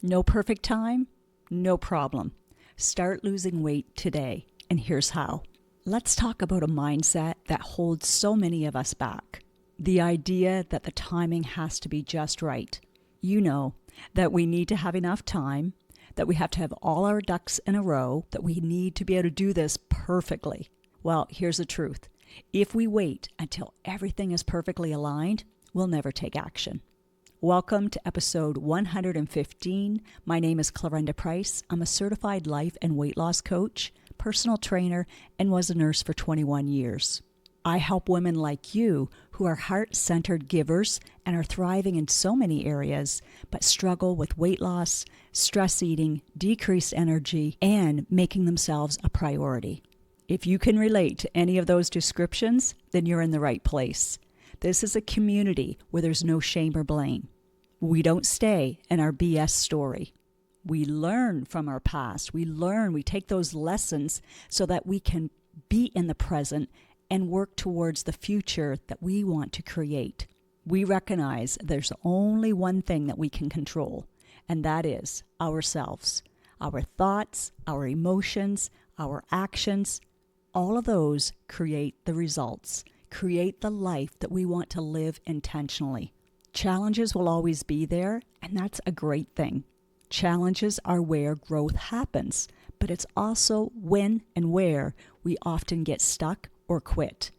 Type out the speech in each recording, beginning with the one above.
No perfect time? No problem. Start losing weight today, and here's how. Let's talk about a mindset that holds so many of us back. The idea that the timing has to be just right. You know, that we need to have enough time, that we have to have all our ducks in a row, that we need to be able to do this perfectly. Well, here's the truth. If we wait until everything is perfectly aligned, we'll never take action. Welcome to episode 115. My name is Clarenda Price. I'm a certified life and weight loss coach, personal trainer, and was a nurse for 21 years. I help women like you who are heart-centered givers and are thriving in so many areas, but struggle with weight loss, stress eating, decreased energy, and making themselves a priority. If you can relate to any of those descriptions, then you're in the right place. This is a community where there's no shame or blame. We don't stay in our BS story. We learn from our past. We take those lessons so that we can be in the present and work towards the future that we want to create. We recognize there's only one thing that we can control, and that is ourselves. Our thoughts, our emotions, our actions, all of those create the results. Create the life that we want to live intentionally. Challenges will always be there, and that's a great thing. Challenges are where growth happens, but it's also when and where we often get stuck or quit.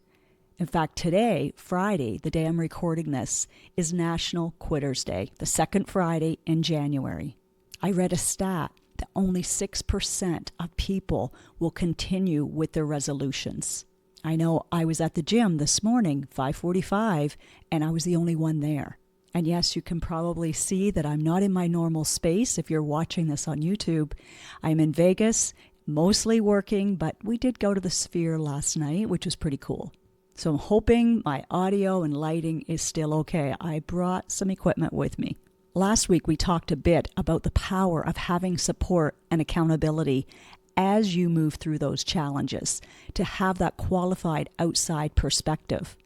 In fact, today, Friday, the day I'm recording this, is National Quitters Day, the second Friday in January. I read a stat that only 6% of people will continue with their resolutions. I know I was at the gym this morning, 5:45, and I was the only one there. And yes, you can probably see that I'm not in my normal space if you're watching this on YouTube. I'm in Vegas, mostly working, but we did go to the Sphere last night, which was pretty cool. So I'm hoping my audio and lighting is still okay. I brought some equipment with me. Last week, we talked a bit about the power of having support and accountability as you move through those challenges, to have that qualified outside perspective.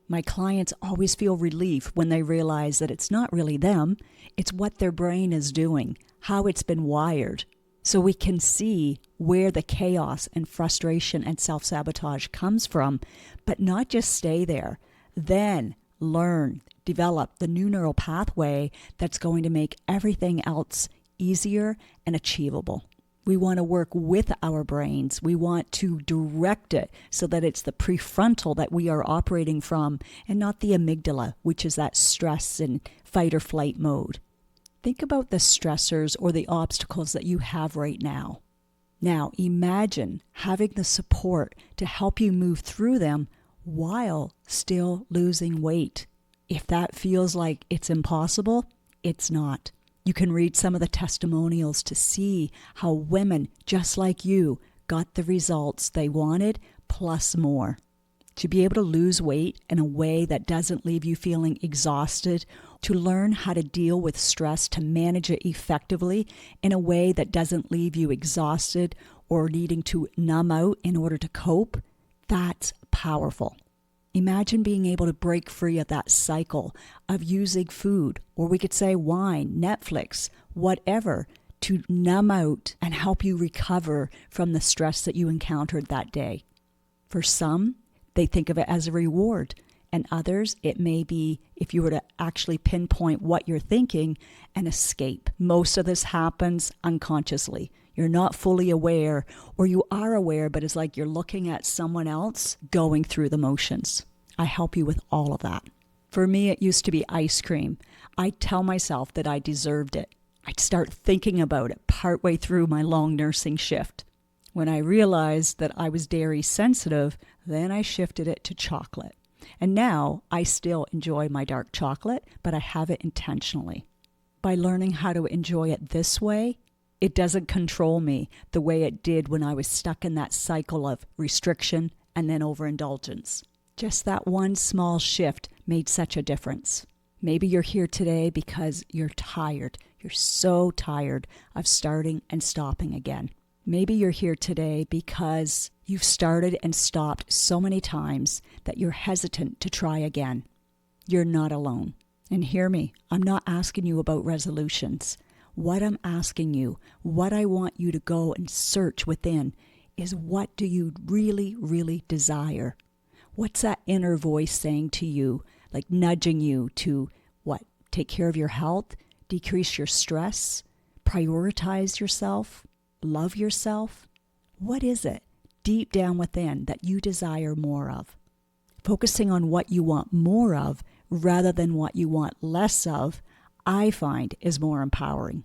My clients always feel relief when they realize that it's not really them, it's what their brain is doing, how it's been wired. So we can see where the chaos and frustration and self-sabotage comes from, but not just stay there. Then learn, develop the new neural pathway that's going to make everything else easier and achievable. We want to work with our brains. We want to direct it so that it's the prefrontal that we are operating from and not the amygdala, which is that stress and fight or flight mode. Think about the stressors or the obstacles that you have right now. Now, imagine having the support to help you move through them while still losing weight. If that feels like it's impossible, it's not. You can read some of the testimonials to see how women just like you got the results they wanted, plus more. To be able to lose weight in a way that doesn't leave you feeling exhausted, to learn how to deal with stress, to manage it effectively in a way that doesn't leave you exhausted or needing to numb out in order to cope, that's powerful. Imagine being able to break free of that cycle of using food, or we could say wine, Netflix, whatever, to numb out and help you recover from the stress that you encountered that day. For some, they think of it as a reward, and others, it may be, if you were to actually pinpoint what you're thinking, an escape. Most of this happens unconsciously. You're not fully aware, or you are aware, but it's like you're looking at someone else going through the motions. I help you with all of that. For me, it used to be ice cream. I'd tell myself that I deserved it. I'd start thinking about it partway through my long nursing shift. When I realized that I was dairy sensitive, then I shifted it to chocolate. And now I still enjoy my dark chocolate, but I have it intentionally. By learning how to enjoy it this way, it doesn't control me the way it did when I was stuck in that cycle of restriction and then overindulgence. Just that one small shift made such a difference. Maybe you're here today because you're tired. You're so tired of starting and stopping again. Maybe you're here today because you've started and stopped so many times that you're hesitant to try again. You're not alone. And hear me, I'm not asking you about resolutions. What I'm asking you, what I want you to go and search within is, what do you really, really desire? What's that inner voice saying to you, like nudging you to what? Take care of your health, decrease your stress, prioritize yourself, love yourself? What is it deep down within that you desire more of? Focusing on what you want more of rather than what you want less of, I find, is more empowering.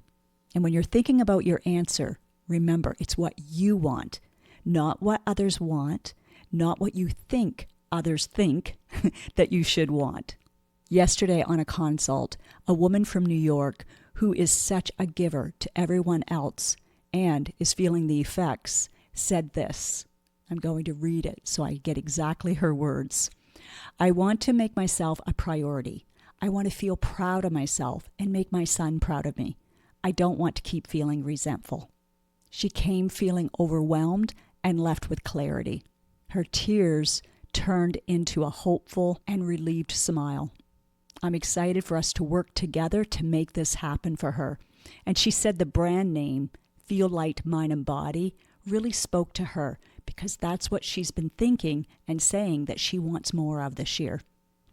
And when you're thinking about your answer, remember, it's what you want, not what others want, not what you think others think that you should want. Yesterday on a consult, a woman from New York who is such a giver to everyone else and is feeling the effects said this. I'm going to read it so I get exactly her words. I want to make myself a priority. I want to feel proud of myself and make my son proud of me. I don't want to keep feeling resentful. She came feeling overwhelmed and left with clarity. Her tears turned into a hopeful and relieved smile. I'm excited for us to work together to make this happen for her. And she said the brand name, Feel Light, Mind and Body, really spoke to her because that's what she's been thinking and saying that she wants more of this year.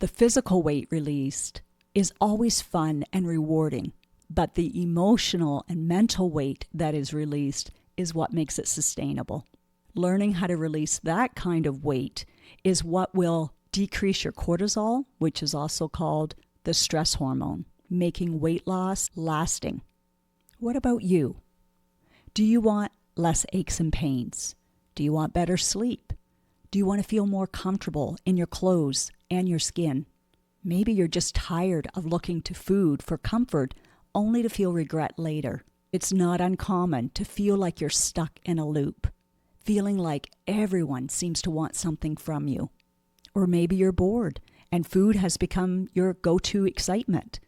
The physical weight released is always fun and rewarding, but the emotional and mental weight that is released is what makes it sustainable. Learning how to release that kind of weight is what will decrease your cortisol, which is also called the stress hormone, making weight loss lasting. What about you? Do you want less aches and pains? Do you want better sleep? Do you want to feel more comfortable in your clothes and your skin? Maybe you're just tired of looking to food for comfort only to feel regret later. It's not uncommon to feel like you're stuck in a loop, feeling like everyone seems to want something from you. Or maybe you're bored and food has become your go-to excitement.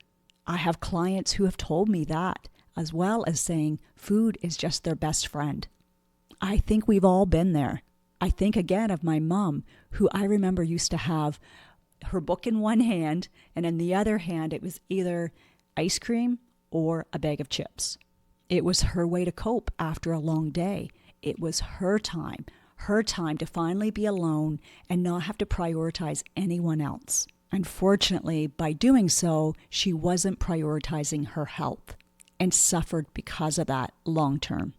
I have clients who have told me that, as well as saying food is just their best friend. I think we've all been there. I think again of my mom, who I remember used to have her book in one hand, and in the other hand it was either ice cream or a bag of chips. It was her way to cope after a long day. It was her time to finally be alone and not have to prioritize anyone else. Unfortunately, by doing so, she wasn't prioritizing her health and suffered because of that long term.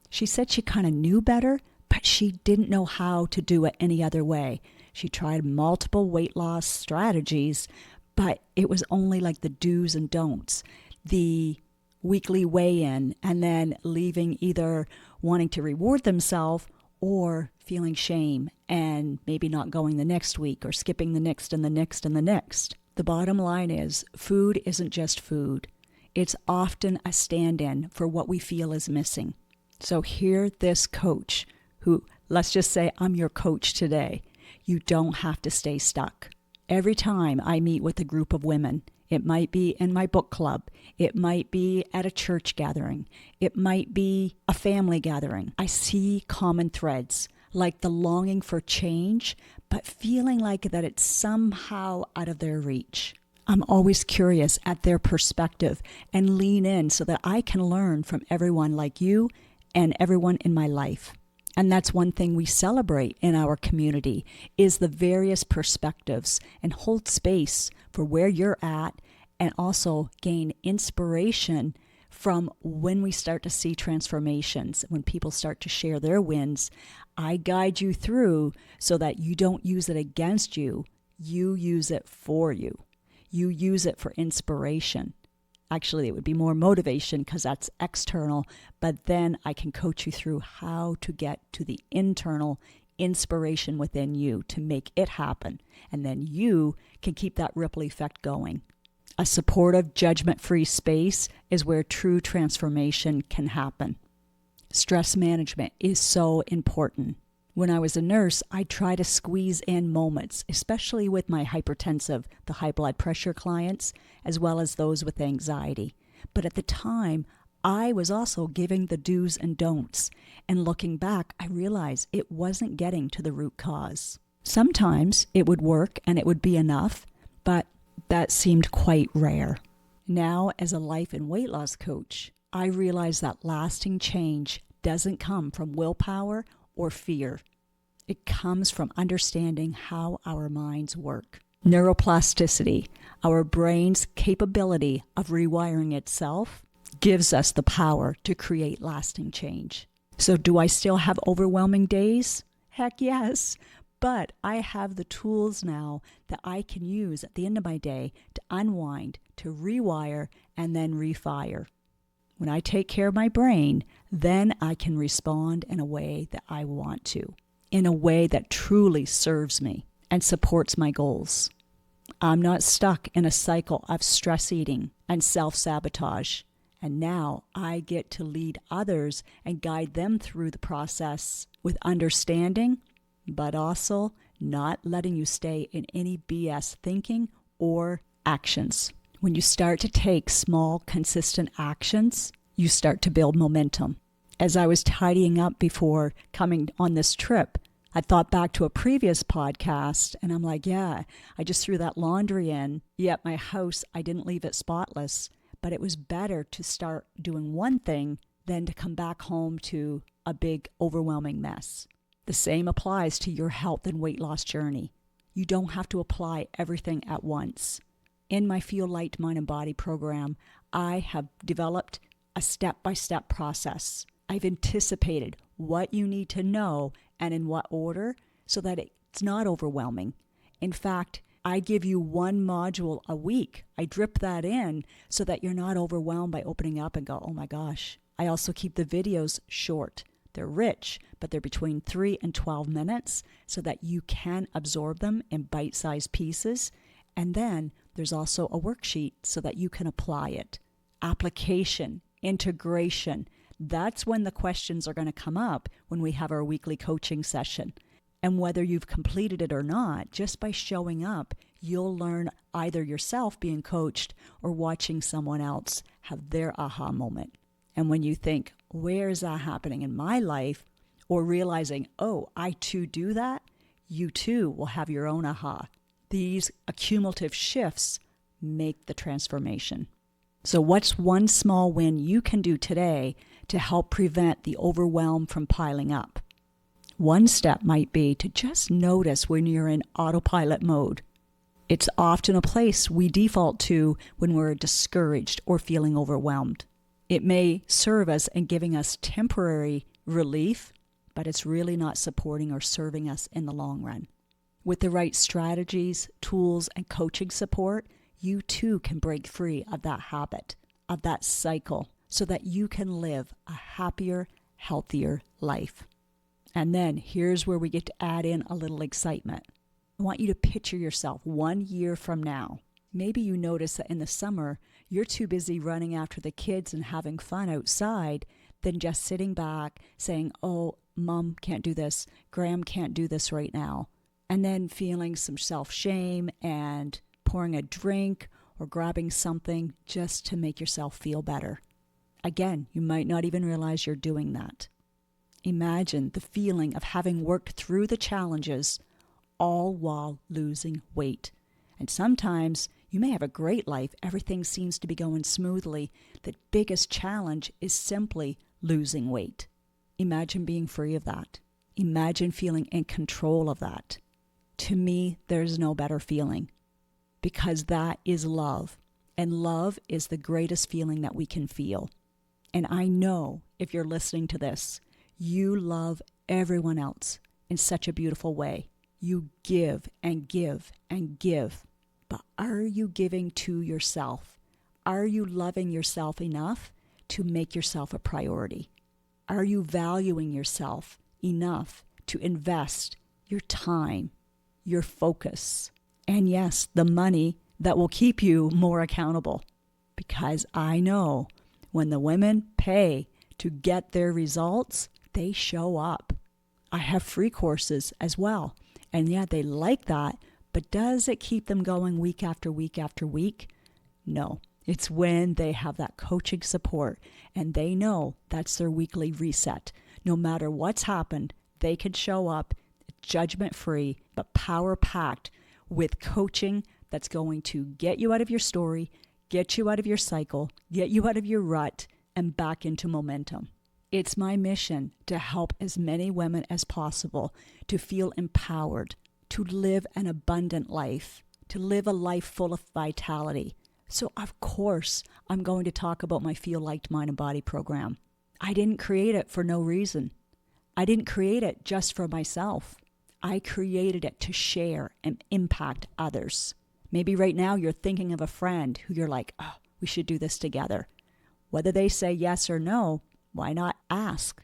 She said she kind of knew better, but she didn't know how to do it any other way. She tried multiple weight loss strategies, but it was only like the do's and don'ts. The weekly weigh-in and then leaving either wanting to reward themselves or feeling shame and maybe not going the next week or skipping the next and the next and the next. The bottom line is food isn't just food. It's often a stand-in for what we feel is missing. So hear this coach who, let's just say I'm your coach today. You don't have to stay stuck. Every time I meet with a group of women, it might be in my book club, it might be at a church gathering, it might be a family gathering, I see common threads, like the longing for change, but feeling like that it's somehow out of their reach. I'm always curious at their perspective and lean in so that I can learn from everyone like you and everyone in my life. And that's one thing we celebrate in our community is the various perspectives and hold space for where you're at and also gain inspiration from when we start to see transformations, when people start to share their wins. I guide you through so that you don't use it against you. You use it for you. You use it for inspiration. Actually, it would be more motivation because that's external, but then I can coach you through how to get to the internal inspiration within you to make it happen. And then you can keep that ripple effect going. A supportive, judgment-free space is where true transformation can happen. Stress management is so important. When I was a nurse, I'd try to squeeze in moments, especially with my hypertensive, the high blood pressure clients, as well as those with anxiety. But at the time, I was also giving the do's and don'ts. And looking back, I realized it wasn't getting to the root cause. Sometimes it would work and it would be enough, but that seemed quite rare. Now, as a life and weight loss coach, I realized that lasting change doesn't come from willpower or fear. It comes from understanding how our minds work. Neuroplasticity, our brain's capability of rewiring itself, gives us the power to create lasting change. So do I still have overwhelming days? Heck yes. But I have the tools now that I can use at the end of my day to unwind, to rewire, and then refire. When I take care of my brain, then I can respond in a way that I want to, in a way that truly serves me and supports my goals. I'm not stuck in a cycle of stress eating and self-sabotage. And now I get to lead others and guide them through the process with understanding, but also not letting you stay in any BS thinking or actions. When you start to take small, consistent actions, you start to build momentum. As I was tidying up before coming on this trip, I thought back to a previous podcast, and I'm like, yeah, I just threw that laundry in. Yet my house, I didn't leave it spotless. But it was better to start doing one thing than to come back home to a big, overwhelming mess. The same applies to your health and weight loss journey. You don't have to apply everything at once. In my Feel Light, Mind, and Body program, I have developed a step-by-step process. I've anticipated what you need to know and in what order so that it's not overwhelming. In fact, I give you one module a week. I drip that in so that you're not overwhelmed by opening up and go, oh my gosh. I also keep the videos short. They're rich, but they're between 3 and 12 minutes so that you can absorb them in bite-sized pieces. And then there's also a worksheet so that you can apply it. Application, integration. That's when the questions are going to come up when we have our weekly coaching session. And whether you've completed it or not, just by showing up, you'll learn either yourself being coached or watching someone else have their aha moment. And when you think, where is that happening in my life? Or realizing, oh, I too do that, you too will have your own aha. These accumulative shifts make the transformation. So what's one small win you can do today to help prevent the overwhelm from piling up? One step might be to just notice when you're in autopilot mode. It's often a place we default to when we're discouraged or feeling overwhelmed. It may serve us in giving us temporary relief, but it's really not supporting or serving us in the long run. With the right strategies, tools, and coaching support, you too can break free of that habit, of that cycle, so that you can live a happier, healthier life. And then here's where we get to add in a little excitement. I want you to picture yourself 1 year from now. Maybe you notice that in the summer, you're too busy running after the kids and having fun outside than just sitting back saying, oh, Mom can't do this, Graham can't do this right now. And then feeling some self-shame and pouring a drink or grabbing something just to make yourself feel better. Again, you might not even realize you're doing that. Imagine the feeling of having worked through the challenges all while losing weight. And sometimes you may have a great life. Everything seems to be going smoothly. The biggest challenge is simply losing weight. Imagine being free of that. Imagine feeling in control of that. To me, there's no better feeling because that is love. And love is the greatest feeling that we can feel. And I know if you're listening to this, you love everyone else in such a beautiful way. You give and give and give. But are you giving to yourself? Are you loving yourself enough to make yourself a priority? Are you valuing yourself enough to invest your time, your focus, and yes, the money that will keep you more accountable? Because I know when the women pay to get their results, they show up. I have free courses as well. And yeah, they like that, but does it keep them going week after week after week? No. It's when they have that coaching support and they know that's their weekly reset. No matter what's happened, they can show up judgment-free, but power-packed with coaching that's going to get you out of your story, get you out of your cycle, get you out of your rut, and back into momentum. It's my mission to help as many women as possible to feel empowered, to live an abundant life, to live a life full of vitality. So of course, I'm going to talk about my Feel Liked Mind and Body program. I didn't create it for no reason. I didn't create it just for myself. I created it to share and impact others. Maybe right now you're thinking of a friend who you're like, oh, we should do this together. Whether they say yes or no, why not ask?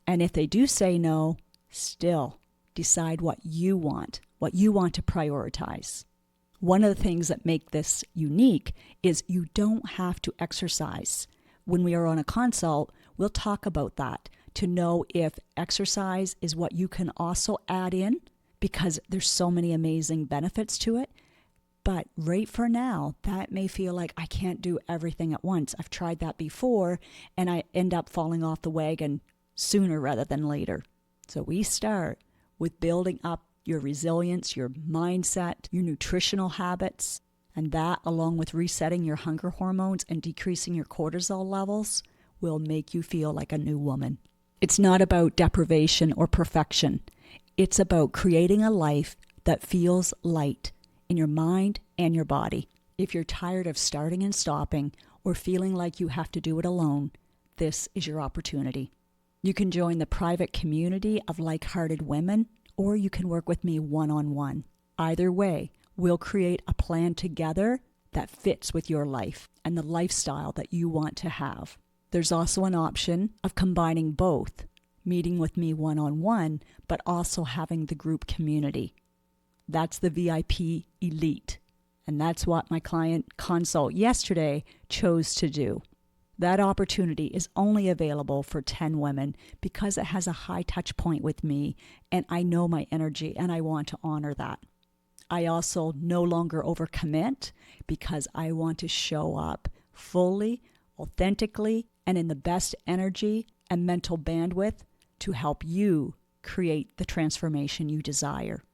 And if they do say no, still decide what you want to prioritize. One of the things that make this unique is you don't have to exercise. When we are on a consult, we'll talk about that to know if exercise is what you can also add in, because there's so many amazing benefits to it. But right for now, that may feel like I can't do everything at once. I've tried that before, and I end up falling off the wagon sooner rather than later. So we start with building up your resilience, your mindset, your nutritional habits, and that, along with resetting your hunger hormones and decreasing your cortisol levels, will make you feel like a new woman. It's not about deprivation or perfection. It's about creating a life that feels light in your mind and your body. If you're tired of starting and stopping or feeling like you have to do it alone, this is your opportunity. You can join the private community of like-hearted women, or you can work with me one-on-one. Either way, we'll create a plan together that fits with your life and the lifestyle that you want to have. There's also an option of combining both, meeting with me one-on-one, but also having the group community. That's the VIP Elite, and that's what my client consult yesterday chose to do. That opportunity is only available for 10 women because it has a high touch point with me, and I know my energy and I want to honor that. I also no longer overcommit because I want to show up fully, authentically, and in the best energy and mental bandwidth to help you create the transformation you desire.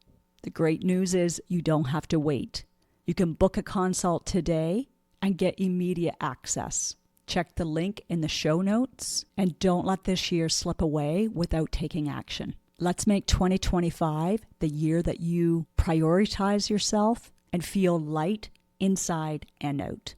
The great news is you don't have to wait. You can book a consult today and get immediate access. Check the link in the show notes, and don't let this year slip away without taking action. Let's make 2025 the year that you prioritize yourself and feel light inside and out.